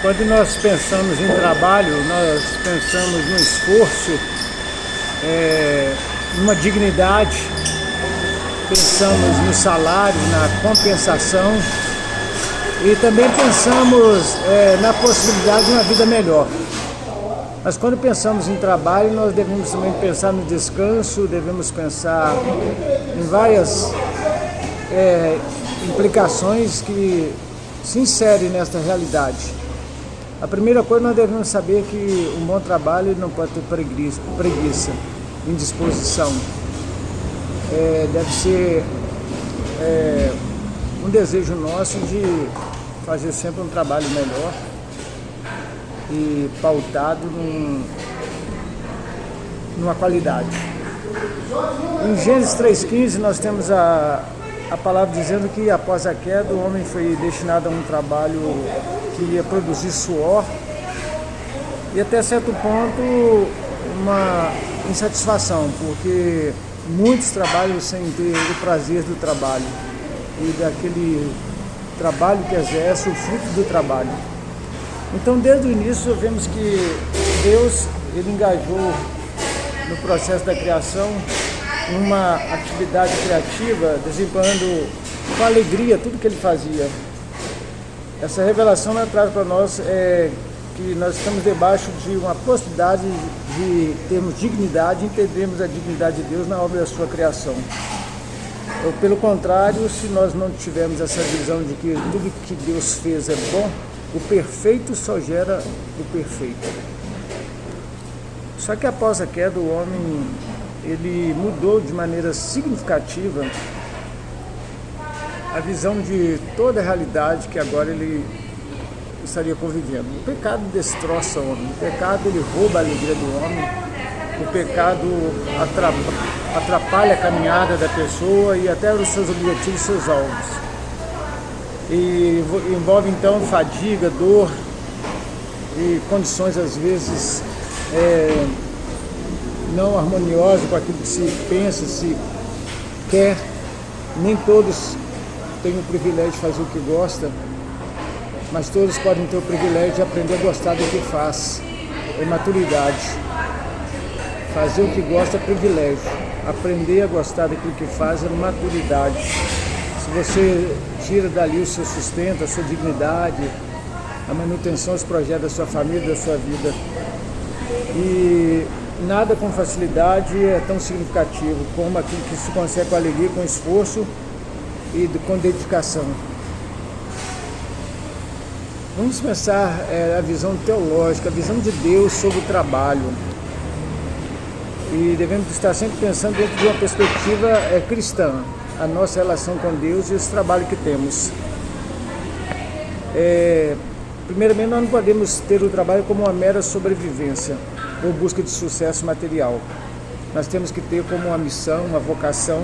Quando nós pensamos em trabalho, nós pensamos no esforço, numa dignidade, pensamos no salário, na compensação e também pensamos na possibilidade de uma vida melhor. Mas quando pensamos em trabalho, nós devemos também pensar no descanso, devemos pensar em várias implicações que se inserem nesta realidade. A primeira coisa, nós devemos saber que um bom trabalho não pode ter preguiça, indisposição. Deve ser um desejo nosso de fazer sempre um trabalho melhor e pautado numa qualidade. Em Gênesis 3,15 nós temos a palavra dizendo que após a queda o homem foi destinado a um trabalho que ia produzir suor e até certo ponto uma insatisfação, porque muitos trabalham sem ter o prazer do trabalho e daquele trabalho que exerce, o fruto do trabalho. Então, desde o início, vemos que Deus ele engajou no processo da criação uma atividade criativa, desempenhando com alegria tudo que ele fazia. Essa revelação traz para nós que nós estamos debaixo de uma possibilidade de termos dignidade, entendemos a dignidade de Deus na obra da sua criação. Ou, pelo contrário, se nós não tivermos essa visão de que tudo que Deus fez é bom, o perfeito só gera o perfeito. Só que após a queda, o homem ele mudou de maneira significativa a visão de toda a realidade que agora ele estaria convivendo. O pecado destroça o homem, o pecado ele rouba a alegria do homem, o pecado atrapalha a caminhada da pessoa e até os seus objetivos, seus alvos. E envolve então fadiga, dor e condições às vezes não harmoniosas com aquilo que se pensa, se quer. Nem todos têm o privilégio de fazer o que gosta, mas todos podem ter o privilégio de aprender a gostar do que faz. É maturidade. Fazer o que gosta é privilégio. Aprender a gostar daquilo que faz é maturidade. Se você tira dali o seu sustento, a sua dignidade, a manutenção, os projetos da sua família, da sua vida. E nada com facilidade é tão significativo como aquilo que se consegue com alegria, com esforço e com dedicação. Vamos pensar a visão teológica, a visão de Deus sobre o trabalho. E devemos estar sempre pensando dentro de uma perspectiva cristã, a nossa relação com Deus e esse trabalho que temos. Primeiramente, nós não podemos ter o trabalho como uma mera sobrevivência ou busca de sucesso material. Nós temos que ter como uma missão, uma vocação,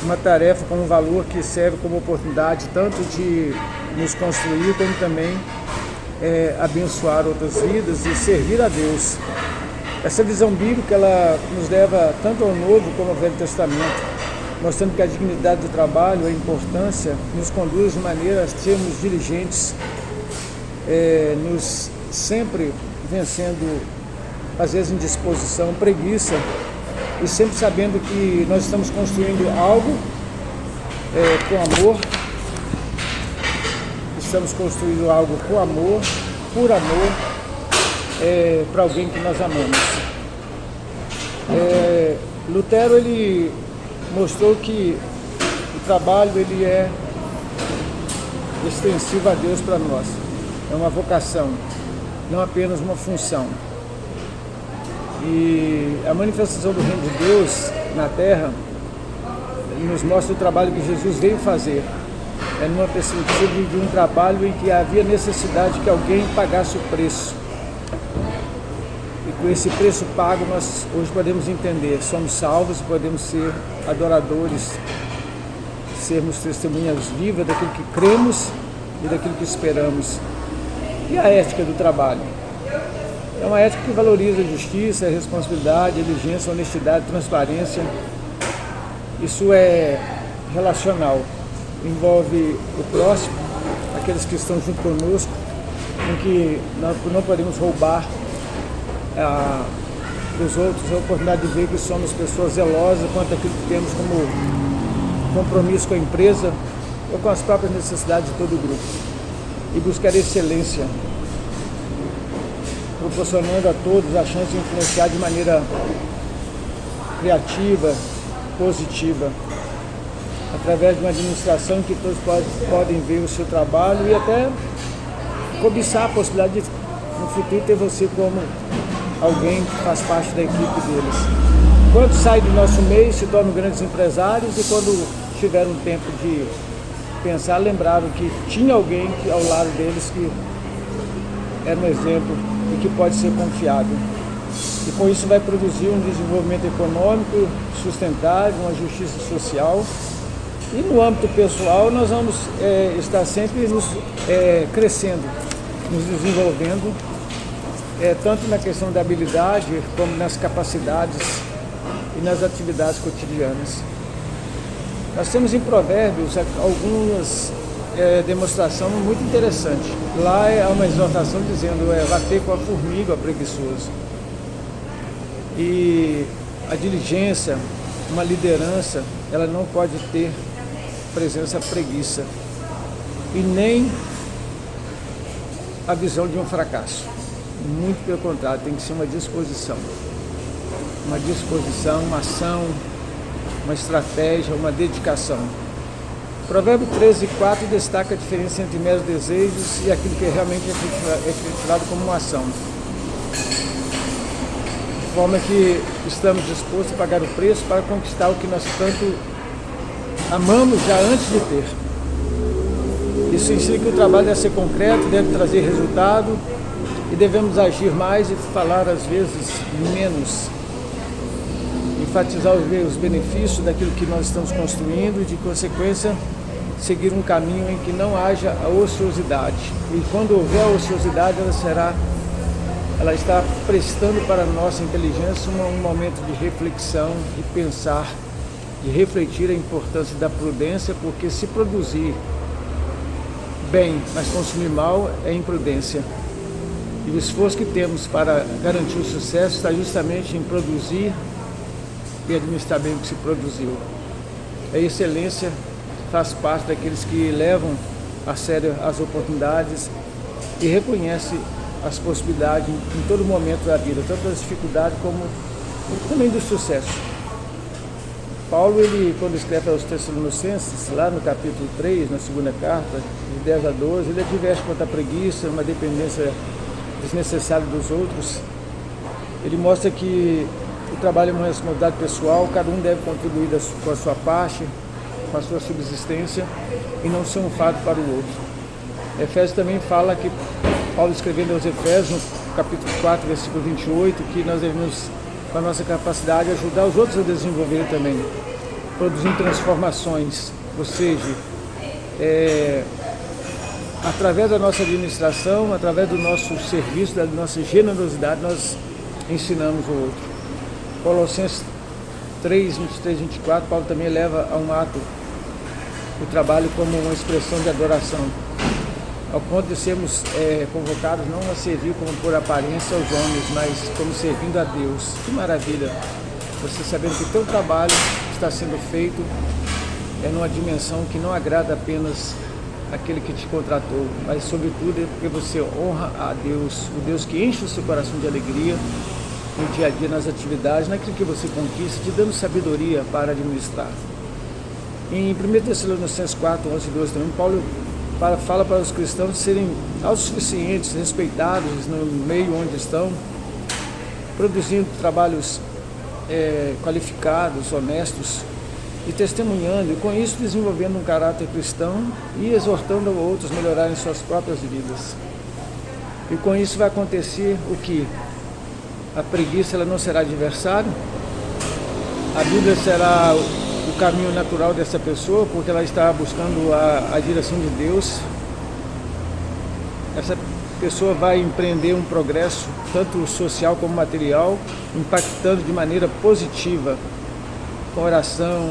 uma tarefa com um valor que serve como oportunidade tanto de nos construir como também abençoar outras vidas e servir a Deus. Essa visão bíblica ela nos leva tanto ao Novo como ao Velho Testamento, mostrando que a dignidade do trabalho, a importância, nos conduz de maneira a sermos diligentes, nos sempre vencendo, às vezes, indisposição, preguiça, e sempre sabendo que nós estamos construindo algo com amor, estamos construindo algo com amor, por amor, para alguém que nós amamos. Lutero ele mostrou que o trabalho ele é extensivo a Deus para nós, é uma vocação, não apenas uma função. E a manifestação do reino de Deus na terra nos mostra o trabalho que Jesus veio fazer. Numa perspectiva de um trabalho em que havia necessidade que alguém pagasse o preço. E com esse preço pago nós hoje podemos entender, somos salvos e podemos ser adoradores, sermos testemunhas vivas daquilo que cremos e daquilo que esperamos. E a ética do trabalho? É uma ética que valoriza a justiça, a responsabilidade, a diligência, a honestidade, a transparência. Isso é relacional, envolve o próximo, aqueles que estão junto conosco, em que não podemos roubar dos outros a oportunidade de ver que somos pessoas zelosas quanto àquilo que temos como compromisso com a empresa ou com as próprias necessidades de todo o grupo. E buscar excelência, proporcionando a todos a chance de influenciar de maneira criativa, positiva, através de uma administração que todos podem ver o seu trabalho e até cobiçar a possibilidade de, no futuro, ter você como alguém que faz parte da equipe deles. Quando saem do nosso meio, se tornam grandes empresários e quando tiveram tempo de pensar, lembraram que tinha alguém ao lado deles que era um exemplo e que pode ser confiado. E com isso vai produzir um desenvolvimento econômico sustentável, uma justiça social. E no âmbito pessoal nós vamos estar sempre crescendo, nos desenvolvendo, tanto na questão da habilidade como nas capacidades e nas atividades cotidianas. Nós temos em Provérbios algumas demonstrações muito interessantes. Lá há uma exortação dizendo, bater com a formiga, o preguiçoso. E a diligência, uma liderança, ela não pode ter presença preguiça e nem a visão de um fracasso. Muito pelo contrário, tem que ser uma disposição, uma ação, uma estratégia, uma dedicação. Provérbio 13:4 destaca a diferença entre meros desejos e aquilo que realmente é efetivado como uma ação. De forma que estamos dispostos a pagar o preço para conquistar o que nós tanto amamos já antes de ter. Isso ensina que o trabalho deve ser concreto, deve trazer resultado e devemos agir mais e falar às vezes menos. Enfatizar os benefícios daquilo que nós estamos construindo e, de consequência, seguir um caminho em que não haja a ociosidade. E quando houver a ociosidade, ela está prestando para a nossa inteligência um momento de reflexão, de pensar, de refletir a importância da prudência, porque se produzir bem, mas consumir mal é imprudência. E o esforço que temos para garantir o sucesso está justamente em produzir e administrar bem o que se produziu. A excelência faz parte daqueles que levam a sério as oportunidades e reconhecem as possibilidades em todo momento da vida, tanto das dificuldades como também do sucesso. Paulo, quando escreve aos Tessalonicenses, lá no capítulo 3, na segunda carta, de 10 a 12, ele adverte quanto à preguiça, uma dependência desnecessária dos outros. Ele mostra que o trabalho é uma responsabilidade pessoal, cada um deve contribuir com a sua parte, com a sua subsistência, e não ser um fardo para o outro. Efésios também fala que, Paulo escrevendo aos Efésios, no capítulo 4, versículo 28, que nós devemos, com a nossa capacidade, ajudar os outros a desenvolver também, produzindo transformações, ou seja, através da nossa administração, através do nosso serviço, da nossa generosidade, nós ensinamos o outro. Colossenses 3, 23, 24, Paulo também leva a um ato o trabalho como uma expressão de adoração, ao ponto de sermos convocados não a servir como por aparência aos homens, mas como servindo a Deus. Que maravilha! Você sabendo que o teu trabalho está sendo feito numa dimensão que não agrada apenas aquele que te contratou, mas sobretudo é porque você honra a Deus, o Deus que enche o seu coração de alegria no dia a dia, nas atividades, naquilo que você conquista, te dando sabedoria para administrar. Em 1 Tessalonicenses 4, 11 e 12 também, Paulo fala para os cristãos serem autossuficientes, respeitados no meio onde estão, produzindo trabalhos qualificados, honestos, e testemunhando, e com isso desenvolvendo um caráter cristão e exortando outros a melhorarem suas próprias vidas. E com isso vai acontecer o que? A preguiça ela não será adversário, a Bíblia será o caminho natural dessa pessoa, porque ela está buscando a direção de Deus. Essa pessoa vai empreender um progresso, tanto social como material, impactando de maneira positiva, com oração,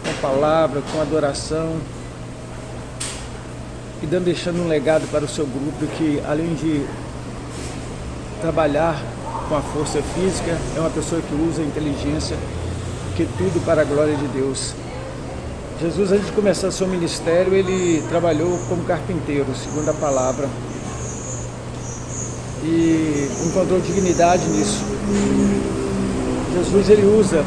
com palavra, com adoração. e deixando um legado para o seu grupo que, além de trabalhar com a força física, é uma pessoa que usa a inteligência, que tudo para a glória de Deus. Jesus, antes de começar seu ministério, ele trabalhou como carpinteiro, segundo a palavra, e encontrou dignidade nisso. Jesus, ele usa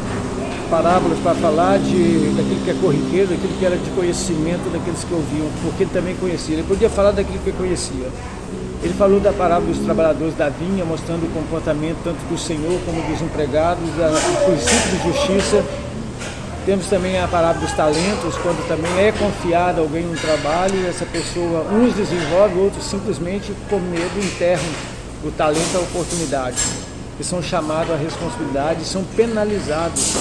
parábolas para falar daquilo que é corriqueiro, daquilo que era de conhecimento daqueles que ouviam, porque ele também conhecia. Ele podia falar daquilo que conhecia. Ele falou da parábola dos trabalhadores da vinha, mostrando o comportamento tanto do Senhor como dos empregados, o princípio de justiça. Temos também a parábola dos talentos, quando também é confiado a alguém um trabalho, e essa pessoa, uns desenvolve, outros simplesmente com medo enterram o talento, a oportunidade, que são chamados à responsabilidade, são penalizados,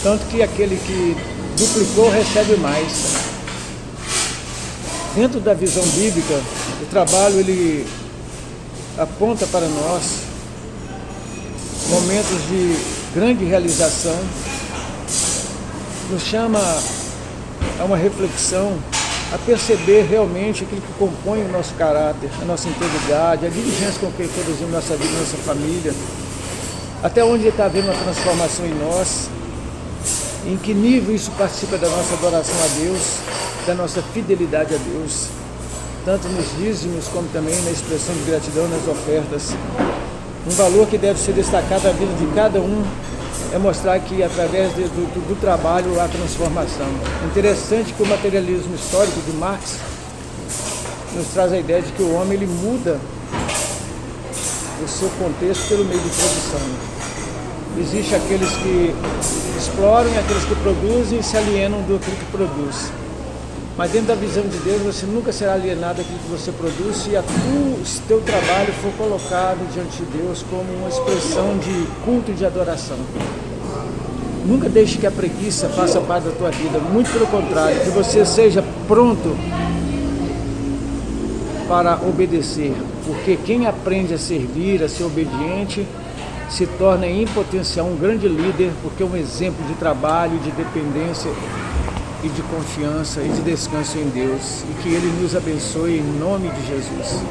tanto que aquele que duplicou recebe mais. Dentro da visão bíblica, o trabalho ele aponta para nós momentos de grande realização, nos chama a uma reflexão, a perceber realmente aquilo que compõe o nosso caráter, a nossa integridade, a diligência com que produzimos nossa vida, nossa família, até onde está havendo uma transformação em nós, em que nível isso participa da nossa adoração a Deus, da nossa fidelidade a Deus, tanto nos dízimos como também na expressão de gratidão nas ofertas. Um valor que deve ser destacado na vida de cada um é mostrar que através do trabalho há transformação. É interessante que o materialismo histórico de Marx nos traz a ideia de que o homem ele muda o seu contexto pelo meio de produção. Existem aqueles que exploram e aqueles que produzem e se alienam do que produz. Mas dentro da visão de Deus você nunca será alienado daquilo que você produz se o teu trabalho for colocado diante de Deus como uma expressão de culto e de adoração. Nunca deixe que a preguiça faça parte da tua vida, muito pelo contrário, que você seja pronto para obedecer, porque quem aprende a servir, a ser obediente, se torna em potencial um grande líder, porque é um exemplo de trabalho, de dependência e de confiança e de descanso em Deus, e que Ele nos abençoe em nome de Jesus.